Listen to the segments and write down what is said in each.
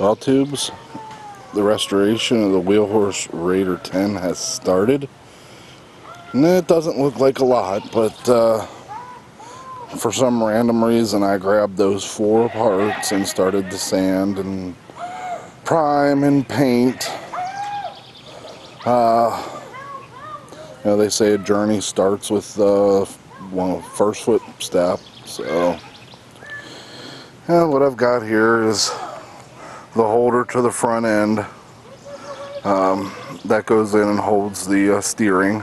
Well, tubes, the restoration of the Wheelhorse Raider 10 has started. And it doesn't look like a lot, but for some random reason I grabbed those 4 parts and started to sand and prime and paint. They say a journey starts with first footstep. So what I've got here is the holder to the front end. That goes in and holds the steering,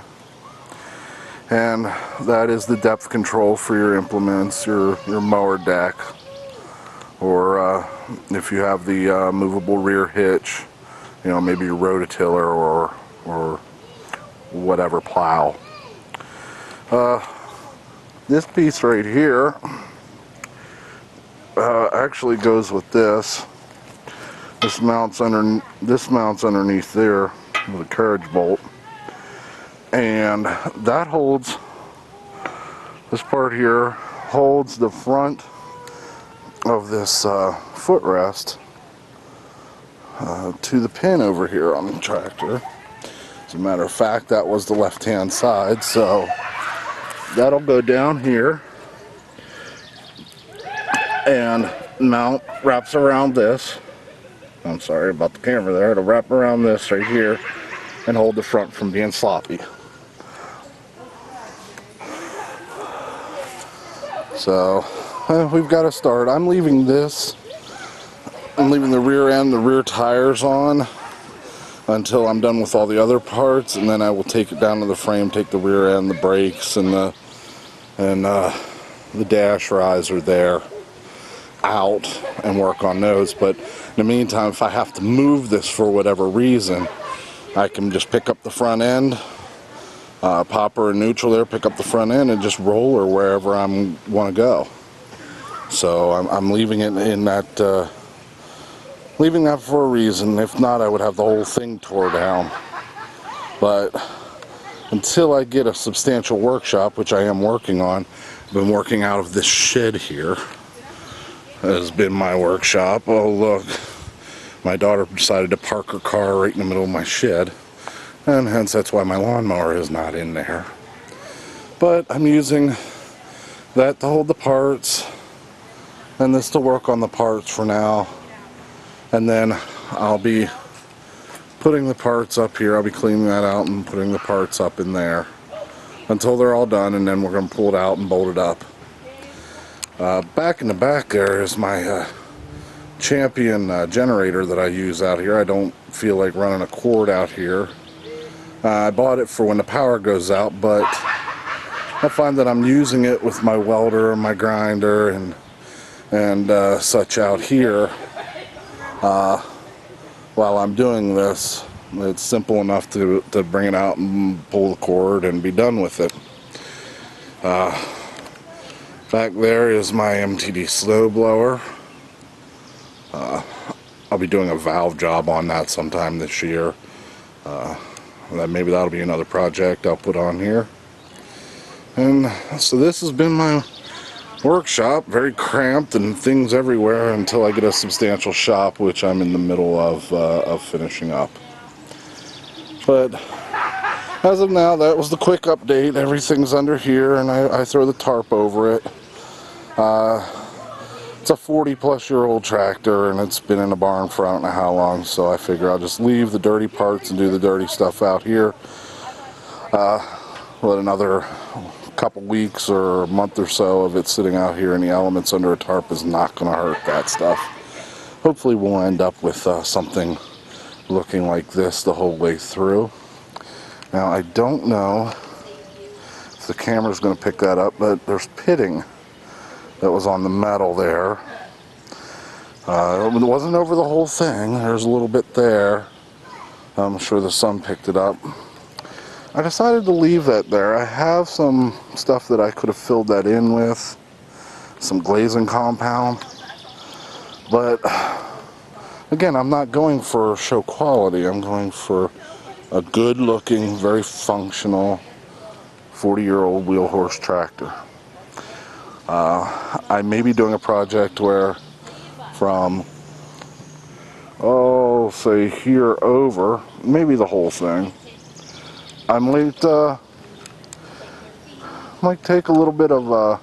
and that is the depth control for your implements, your mower deck, or if you have the movable rear hitch, maybe your rototiller or whatever plow. This piece right here actually goes with this. This mounts underneath there with a carriage bolt, and that holds, this part here holds the front of this footrest to the pin over here on the tractor. As a matter of fact, that was the left-hand side, so that'll go down here and wraps around this. I'm sorry about the camera there. It'll wrap around this right here and hold the front from being sloppy. So we've got to start. I'm leaving the rear end, the rear tires on until I'm done with all the other parts, and then I will take it down to the frame, take the rear end, the brakes, and the dash riser there out and work on those. But in the meantime, if I have to move this for whatever reason, I can just pick up the front end, pop her in neutral there, pick up the front end, and just roll her wherever I want to go. So I'm leaving it in that, leaving that for a reason. If not, I would have the whole thing tore down. But until I get a substantial workshop, which I am working on, I've been working out of this shed here. Has been my workshop. Oh look, my daughter decided to park her car right in the middle of my shed, and hence that's why my lawnmower is not in there. But I'm using that to hold the parts, and this to work on the parts for now, and then I'll be putting the parts up here. I'll be cleaning that out and putting the parts up in there until they're all done, and then we're going to pull it out and bolt it up. Back in the back there is my Champion generator that I use out here. I don't feel like running a cord out here. I bought it for when the power goes out, but I find that I'm using it with my welder and my grinder and such out here while I'm doing this. It's simple enough to bring it out and pull the cord and be done with it. Back there is my MTD snow blower. I'll be doing a valve job on that sometime this year. Maybe that'll be another project I'll put on here. And so this has been my workshop, very cramped and things everywhere until I get a substantial shop, which I'm in the middle of finishing up. But as of now, that was the quick update. Everything's under here, and I throw the tarp over it. It's a 40-plus-year-old tractor, and it's been in a barn for I don't know how long, so I figure I'll just leave the dirty parts and do the dirty stuff out here. Let another couple weeks or a month or so of it sitting out here in the elements under a tarp is not going to hurt that stuff. Hopefully we'll end up with something looking like this the whole way through. Now, I don't know if the camera's going to pick that up, but there's pitting that was on the metal there. It wasn't over the whole thing. There's a little bit there. I'm sure the sun picked it up. I decided to leave that there. I have some stuff that I could have filled that in with, some glazing compound, but again, I'm not going for show quality. I'm going for a good looking, very functional 40-year-old Wheelhorse tractor. I may be doing a project where from oh, say here over, maybe the whole thing. I might take a little bit of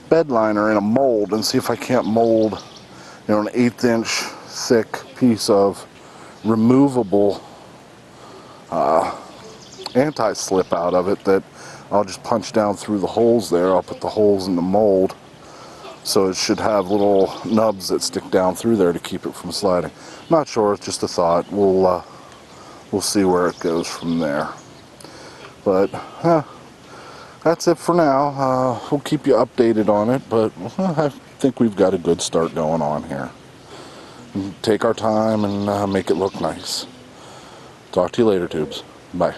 bed liner in a mold and see if I can't mold, you know, an 1/8 inch thick piece of removable anti-slip out of it that I'll just punch down through the holes there. I'll put the holes in the mold, so it should have little nubs that stick down through there to keep it from sliding. Not sure, it's just a thought. We'll see where it goes from there. But that's it for now. We'll keep you updated on it, but I think we've got a good start going on here. Take our time and make it look nice. Talk to you later, tubes. Bye.